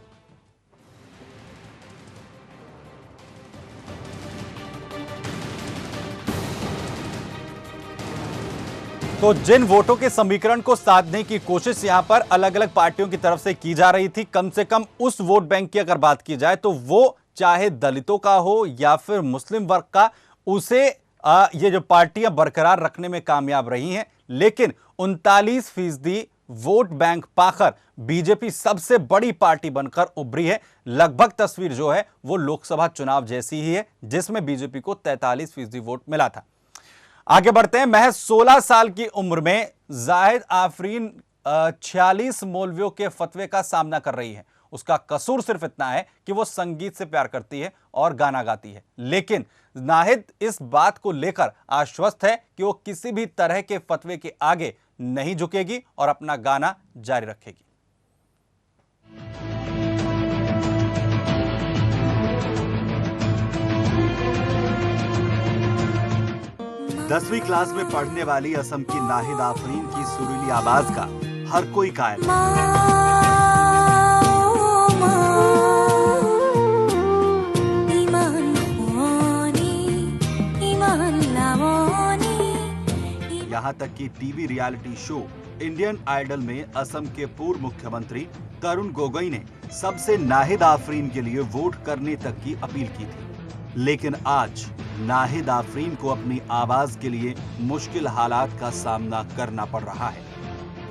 तो जिन वोटों के समीकरण को साधने की कोशिश यहां पर अलग अलग पार्टियों की तरफ से की जा रही थी, कम से कम उस वोट बैंक की अगर बात की जाए तो वो चाहे दलितों का हो या फिर मुस्लिम वर्ग का, उसे ये जो पार्टियां बरकरार रखने में कामयाब रही हैं। लेकिन 39% वोट बैंक पाकर बीजेपी सबसे बड़ी पार्टी बनकर उभरी है। लगभग तस्वीर जो है वो लोकसभा चुनाव जैसी ही है, जिसमें बीजेपी को 43% वोट मिला था। आगे बढ़ते हैं। महज 16 साल की उम्र में जाहिद आफरीन 46 मौलवियों के फतवे का सामना कर रही है। उसका कसूर सिर्फ इतना है कि वो संगीत से प्यार करती है और गाना गाती है। लेकिन नाहिद इस बात को लेकर आश्वस्त है कि वो किसी भी तरह के फतवे के आगे नहीं झुकेगी और अपना गाना जारी रखेगी। 10वीं क्लास में पढ़ने वाली असम की नाहिद आफरीन की सुरीली आवाज का हर कोई कायल है। यहाँ तक कि TV reality show Indian Idol में असम के पूर्व मुख्यमंत्री तरुण गोगोई ने सबसे नाहिद आफरीन के लिए वोट करने तक की अपील की थी। लेकिन आज नाहिद आफरीन को अपनी आवाज के लिए मुश्किल हालात का सामना करना पड़ रहा है।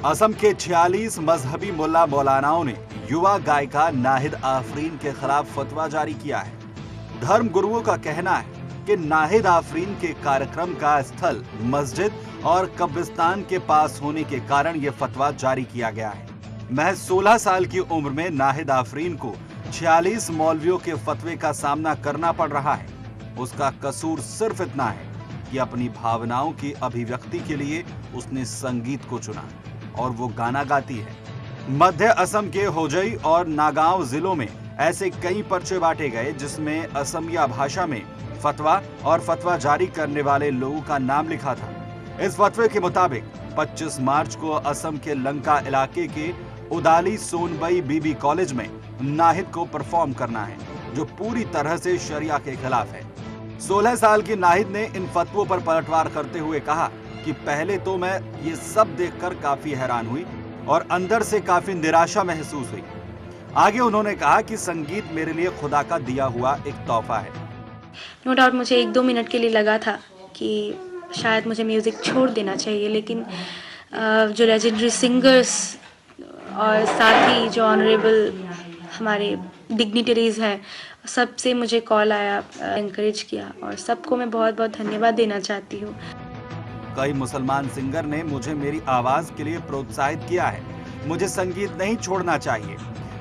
असम के 46 मजहबी मुल्ला मौलानाओं ने युवा गायिका नाहिद आफरीन के खिलाफ फतवा जारी किया है। धर्म गुरुओं का कहना है कि नाहिद आफरीन के कार्यक्रम का स्थल मस्जिद और कब्रिस्तान के पास होने के कारण यह फतवा जारी किया गया है। महज 16 साल की उम्र में नाहिद आफरीन को 46 मौलवियों के फतवे का सामना करना पड़ रहा है। उसका कसूर सिर्फ इतना है कि अपनी भावनाओं की अभिव्यक्ति के लिए उसने संगीत को चुना और वो गाना गाती है। मध्य असम के होजई और नागांव जिलों में ऐसे कई पर्चे बांटे गए जिसमें असमिया भाषा में फतवा और फतवा जारी करने वाले लोगों का नाम लिखा था। इस फतवे के मुताबिक 25 मार्च को असम के लंका इलाके के उदाली सोनबई बीबी कॉलेज में नाहिद को परफॉर्म करना है, जो पूरी तरह से शरिया के खिलाफ है। 16 साल की नाहिद ने इन फतवों पर पलटवार करते हुए कहा कि पहले तो मैं ये सब देखकर काफी हैरान हुई और अंदर से काफी निराशा महसूस हुई। आगे उन्होंने कहा कि संगीत मेरे लिए खुदा का दिया हुआ एक तोहफा है। नो डाउट मुझे 1-2 मिनट के लिए लगा था कि शायद मुझे म्यूज़िक छोड़ देना चाहिए, लेकिन जो लेजेंडरी सिंगर्स और साथ ही जो ऑनरेबल हमारे डिग्निटरीज हैं, सबसे मुझे कॉल आया, एनकरेज किया और सबको मैं बहुत बहुत धन्यवाद देना चाहती हूँ। कई मुसलमान सिंगर ने मुझे मेरी आवाज के लिए प्रोत्साहित किया है। मुझे संगीत नहीं छोड़ना चाहिए।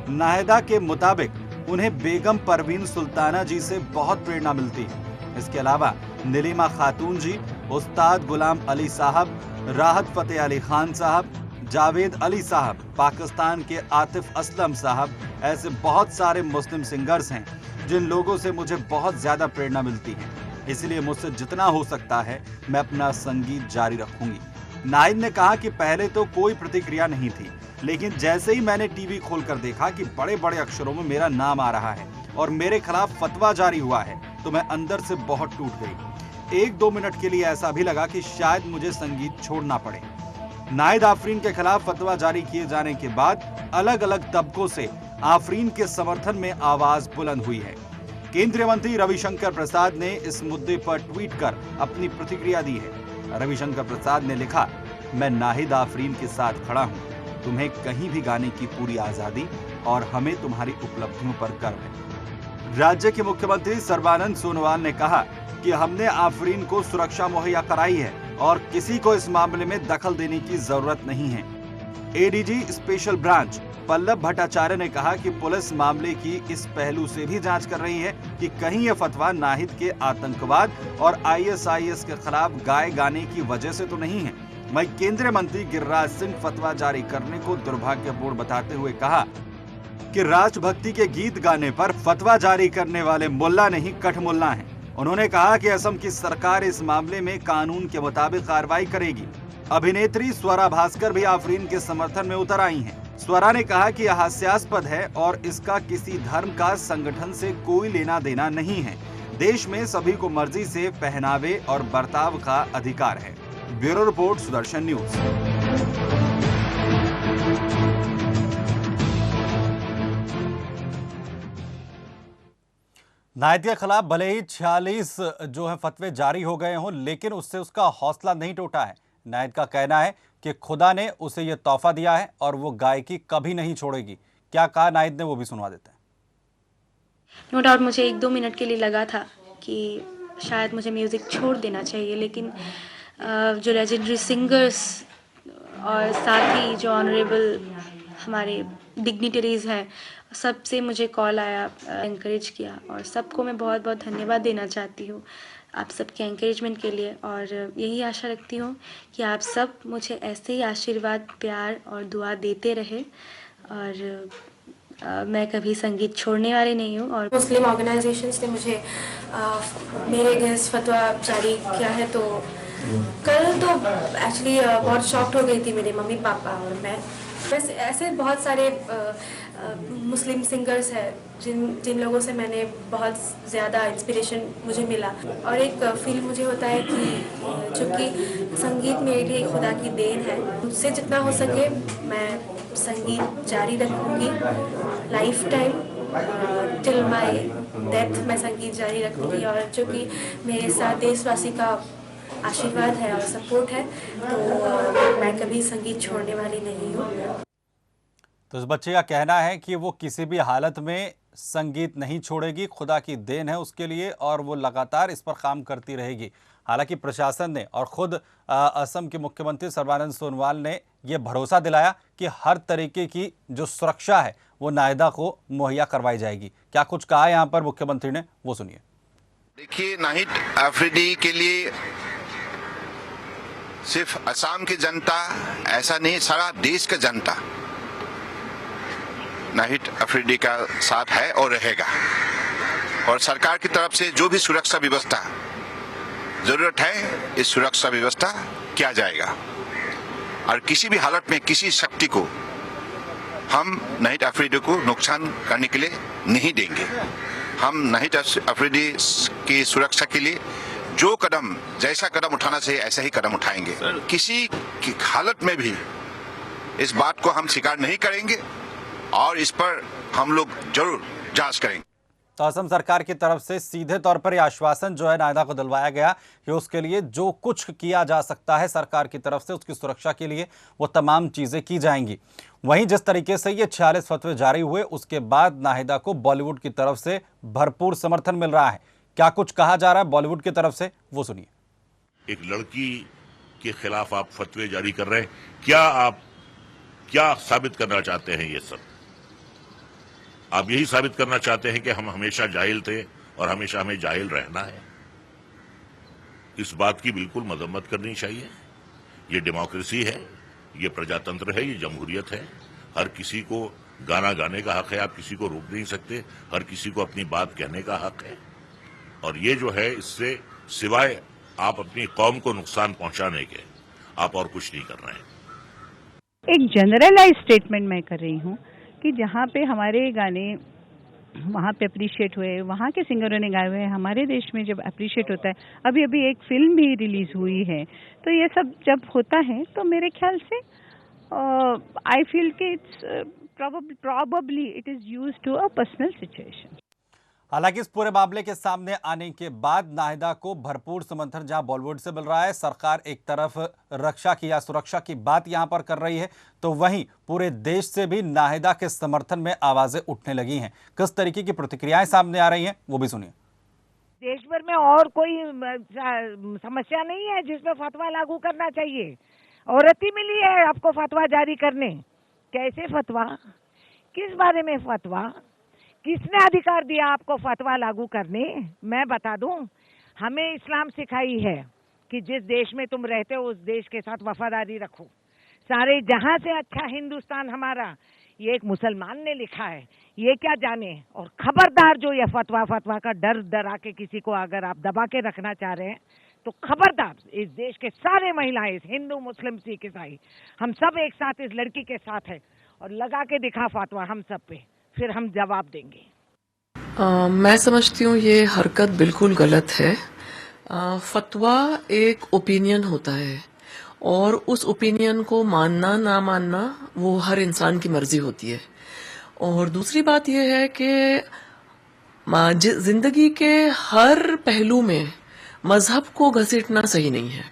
नाहिदा के मुताबिक उन्हें बेगम परवीन सुल्ताना जी से बहुत प्रेरणा मिलती है। इसके अलावा नीलिमा खातून जी, उस्ताद गुलाम अली साहब, राहत फतेह अली खान साहब, जावेद अली साहब, पाकिस्तान के आतिफ असलम साहब, ऐसे बहुत सारे मुस्लिम सिंगर्स हैं जिन लोगों से मुझे बहुत ज्यादा प्रेरणा मिलती है। इसलिए मुझसे जितना हो सकता है मैं अपना संगीत जारी रखूंगी। नाहिद ने कहा कि पहले तो कोई प्रतिक्रिया नहीं थी, लेकिन जैसे ही मैंने टीवी खोलकर देखा कि बड़े बड़े अक्षरों में मेरा नाम आ रहा है और मेरे खिलाफ फतवा जारी हुआ है, तो मैं अंदर से बहुत टूट गई। 1-2 मिनट के लिए ऐसा भी लगा कि शायद मुझे संगीत छोड़ना पड़े। नाहिद आफरीन के खिलाफ फतवा जारी किए जाने के बाद अलग अलग तबकों से आफरीन के समर्थन में आवाज बुलंद हुई है। केंद्रीय मंत्री रविशंकर प्रसाद ने इस मुद्दे पर ट्वीट कर अपनी प्रतिक्रिया दी है। रविशंकर प्रसाद ने लिखा, मैं नाहिद आफरीन के साथ खड़ा हूं। तुम्हें कहीं भी गाने की पूरी आजादी और हमें तुम्हारी उपलब्धियों पर गर्व है। राज्य के मुख्यमंत्री सर्बानंद सोनोवाल ने कहा कि हमने आफरीन को सुरक्षा मुहैया कराई है और किसी को इस मामले में दखल देने की जरूरत नहीं है। ADG special branch Pallav Bhattacharya ने कहा कि पुलिस मामले की इस पहलू से भी जांच कर रही है कि कहीं यह फतवा नाहिद के आतंकवाद और आईएसआईएस के खिलाफ गाए गाने की वजह से तो नहीं है। वहीं केंद्रीय मंत्री गिरिराज सिंह फतवा जारी करने को दुर्भाग्यपूर्ण बताते हुए कहा कि राष्ट्रभक्ति के गीत गाने पर फतवा जारी करने वाले मुल्ला नहीं कठमुल्ला हैं। उन्होंने कहा कि असम की सरकार इस मामले में कानून के मुताबिक कार्रवाई करेगी। अभिनेत्री स्वरा भास्कर भी आफरीन के समर्थन में उतर आई हैं। स्वरा ने कहा कि यह हास्यास्पद है और इसका किसी धर्म का संगठन से कोई लेना देना नहीं है। देश में सभी को मर्जी से पहनावे और बर्ताव का अधिकार है। Bureau report, Sudarshan news. Nahid के खिलाफ भले ही 46 जो है फतवे जारी हो गए हों, लेकिन उससे उसका हौसला नहीं टूटा है। नाहिद का कहना है कि खुदा ने उसे यह तोहफा दिया है और वो गायकी कभी नहीं छोड़ेगी। क्या कहा नाहिद ने, वो भी सुनवा देते हैं। नो डाउट मुझे 1-2 मिनट के लिए लगा था कि शायद मुझे म्यूज़िक छोड़ देना चाहिए, लेकिन जो लेजेंडरी सिंगर्स और साथ ही जो ऑनरेबल हमारे डिग्निटरीज़ हैं, सबसे मुझे कॉल आया, एनकरेज किया, और सबको मैं बहुत बहुत धन्यवाद देना चाहती हूँ आप सबके एनकरेजमेंट के लिए। और यही आशा रखती हूँ कि आप सब मुझे ऐसे ही आशीर्वाद, प्यार और दुआ देते रहे। और मैं कभी संगीत छोड़ने वाली नहीं हूँ। और मुस्लिम ऑर्गेनाइजेशंस ने मुझे मेरे अगेंस्ट फतवा जारी किया है, तो कल तो एक्चुअली बहुत शॉक्ड हो गई थी मेरे मम्मी पापा और मैं। वैसे ऐसे बहुत सारे मुस्लिम सिंगर्स हैं जिन लोगों से मैंने बहुत ज़्यादा इंस्पिरेशन मुझे मिला। और एक फील मुझे होता है कि चूँकि संगीत मेरे लिए खुदा की देन है, मुझसे जितना हो सके मैं संगीत जारी रखूँगी life time, till my death मैं संगीत जारी रखूँगी। और चूँकि मेरे साथ देशवासी का आशीर्वाद है और सपोर्ट है, तो मैं कभी संगीत छोड़ने वाली नहीं हूँ। तो इस बच्चे का कहना है कि वो किसी भी हालत में संगीत नहीं छोड़ेगी, खुदा की देन है उसके लिए और वो लगातार इस पर काम करती रहेगी। हालांकि प्रशासन ने और खुद असम के मुख्यमंत्री सर्बानंद सोनोवाल ने ये भरोसा दिलाया कि हर तरीके की जो सुरक्षा है वो नाहिदा को मुहैया करवाई जाएगी। क्या कुछ कहा यहाँ पर मुख्यमंत्री ने, वो सुनिए। देखिए, नाहिद अफरीदी के लिए सिर्फ असम की जनता ऐसा नहीं, सारा देश का जनता नाहिद अफरीदी का साथ है और रहेगा। और सरकार की तरफ से जो भी सुरक्षा व्यवस्था जरूरत है, इस सुरक्षा व्यवस्था किया जाएगा। और किसी भी हालत में किसी शक्ति को हम नाहिद अफरीदी को नुकसान करने के लिए नहीं देंगे। हम नाहिद अफरीदी की सुरक्षा के लिए जो कदम, जैसा कदम उठाना चाहिए ऐसा ही कदम उठाएंगे। किसी की हालत में भी इस बात को हम स्वीकार नहीं करेंगे और इस पर हम लोग जरूर जांच करेंगे। तो असम सरकार की तरफ से सीधे तौर पर यह आश्वासन जो है नाहिदा को दिलवाया गया कि उसके लिए जो कुछ किया जा सकता है सरकार की तरफ से उसकी सुरक्षा के लिए वो तमाम चीजें की जाएंगी। वहीं जिस तरीके से ये 46 फतवे जारी हुए उसके बाद नाहिदा को बॉलीवुड की तरफ से भरपूर समर्थन मिल रहा है। क्या कुछ कहा जा रहा है बॉलीवुड की तरफ से, वो सुनिए। एक लड़की के खिलाफ आप फतवे जारी कर रहे हैं, क्या साबित करना चाहते हैं? ये सब आप यही साबित करना चाहते हैं कि हम हमेशा जाहिल थे और हमेशा हमें जाहिल रहना है? इस बात की बिल्कुल मजम्मत करनी चाहिए। ये डेमोक्रेसी है, ये प्रजातंत्र है, ये जमहूरियत है। हर किसी को गाना गाने का हक है, आप किसी को रोक नहीं सकते। हर किसी को अपनी बात कहने का हक है। और ये जो है, इससे सिवाय आप अपनी कौम को नुकसान पहुंचाने के आप और कुछ नहीं कर रहे हैं। एक जनरलाइज स्टेटमेंट मैं कर रही हूँ कि जहाँ पे हमारे गाने वहाँ पे अप्रिशिएट हुए, वहाँ के सिंगरों ने गाए हुए, हमारे देश में जब अप्रिशिएट होता है, अभी अभी एक फिल्म भी रिलीज हुई है, तो ये सब जब होता है तो मेरे ख्याल से आई फील कि it's probably it is used to a personal situation. हालांकि इस पूरे मामले के सामने आने के बाद नाहिदा को भरपूर समर्थन जहां बॉलीवुड से मिल रहा है, सरकार एक तरफ रक्षा की या सुरक्षा की बात यहां पर कर रही है, तो वहीं पूरे देश से भी नाहिदा के समर्थन में आवाजें उठने लगी हैं। किस तरीके की प्रतिक्रियाएं सामने आ रही हैं वो भी सुनिए। देश भर में और कोई समस्या नहीं है जिसमें फतवा लागू करना चाहिए। औरत ही मिली है आपको फतवा जारी करने। कैसे फतवा, किस बारे में फतवा, किसने अधिकार दिया आपको फतवा लागू करने? मैं बता दूं, हमें इस्लाम सिखाई है कि जिस देश में तुम रहते हो उस देश के साथ वफादारी रखो। सारे जहां से अच्छा हिंदुस्तान हमारा, ये एक मुसलमान ने लिखा है, ये क्या जाने। और खबरदार जो ये फतवा का डर डरा के किसी को अगर आप दबा के रखना चाह रहे हैं तो खबरदार, इस देश के सारे महिलाएं, हिंदू मुस्लिम सिख ईसाई, हम सब एक साथ इस लड़की के साथ है। और लगा के दिखा फतवा हम सब पे, फिर हम जवाब देंगे। मैं समझती हूँ ये हरकत बिल्कुल गलत है। फतवा एक ओपिनियन होता है और उस ओपिनियन को मानना ना मानना वो हर इंसान की मर्जी होती है। और दूसरी बात यह है कि जिंदगी के हर पहलू में मजहब को घसीटना सही नहीं है।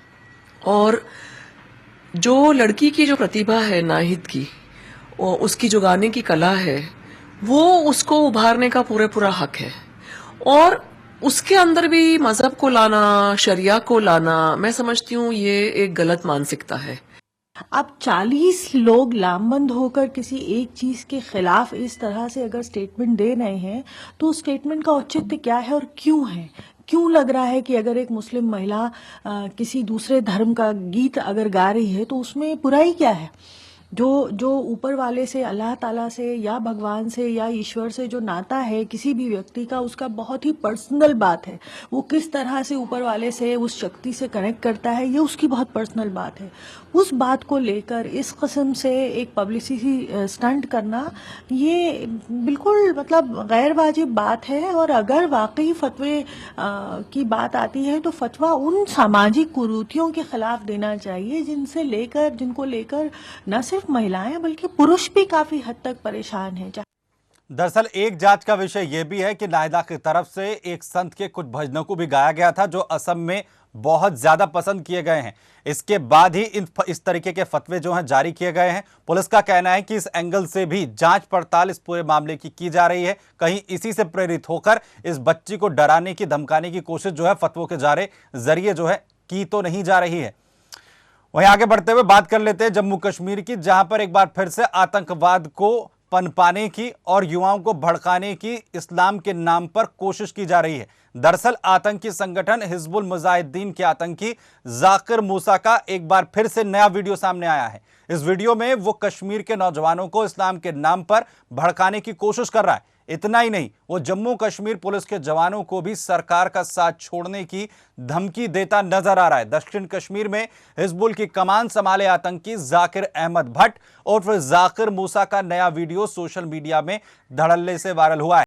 और जो लड़की की जो प्रतिभा है नाहिद की, और उसकी जो गाने की कला है, वो उसको उभारने का पूरा हक है। और उसके अंदर भी मजहब को लाना, शरिया को लाना, मैं समझती हूँ ये एक गलत मानसिकता है। अब 40 लोग लामबंद होकर किसी एक चीज के खिलाफ इस तरह से अगर स्टेटमेंट दे रहे हैं तो उस स्टेटमेंट का औचित्य क्या है और क्यों है? क्यों लग रहा है कि अगर एक मुस्लिम महिला किसी दूसरे धर्म का गीत अगर गा रही है तो उसमें बुराई क्या है? जो ऊपर वाले से, अल्लाह ताला से या भगवान से या ईश्वर से जो नाता है किसी भी व्यक्ति का, उसका बहुत ही पर्सनल बात है। वो किस तरह से ऊपर वाले से, उस शक्ति से कनेक्ट करता है, ये उसकी बहुत पर्सनल बात है। उस बात को लेकर इस किस्म से एक पब्लिसिटी स्टंट करना, ये बिल्कुल मतलब गैर वाजिब बात है। और अगर वाकई फतवे की बात आती है तो फतवा उन सामाजिक कुरीतियों के खिलाफ देना चाहिए जिनको लेकर न सिर्फ महिलाएं बल्कि पुरुष भी काफी हद तक परेशान हैं। दरअसल एक जांच का विषय यह भी है कि नाहिदा की तरफ से एक संत के कुछ भजनों को भी गाया गया था जो असम में बहुत ज्यादा पसंद किए गए हैं। इसके बाद ही इस तरीके के फतवे जो हैं जारी किए गए हैं। पुलिस का कहना है कि इस एंगल से भी जांच पड़ताल इस पूरे मामले की जा रही है। कहीं इसी से प्रेरित होकर इस बच्ची को डराने की, धमकाने की कोशिश जो है फतवों के जरिए जो है की तो नहीं जा रही है। वहीं आगे बढ़ते हुए बात कर लेते हैं जम्मू कश्मीर की, जहां पर एक बार फिर से आतंकवाद को पनपाने की और युवाओं को भड़काने की इस्लाम के नाम पर कोशिश की जा रही है। दरअसल आतंकी संगठन हिजबुल मुजाहिदीन के आतंकी जाकिर मूसा का एक बार फिर से नया वीडियो सामने आया है। इस वीडियो में वो कश्मीर के नौजवानों को इस्लाम के नाम पर भड़काने की कोशिश कर रहा है। इतना ही नहीं, वो जम्मू कश्मीर पुलिस के जवानों को भी सरकार का साथ छोड़ने की धमकी देता नजर आ रहा है। दक्षिण कश्मीर में हिजबुल की कमान संभाले आतंकी जाकिर अहमद भट्ट और फिर जाकिर मूसा का नया वीडियो सोशल मीडिया में धड़ल्ले से वायरल हुआ है।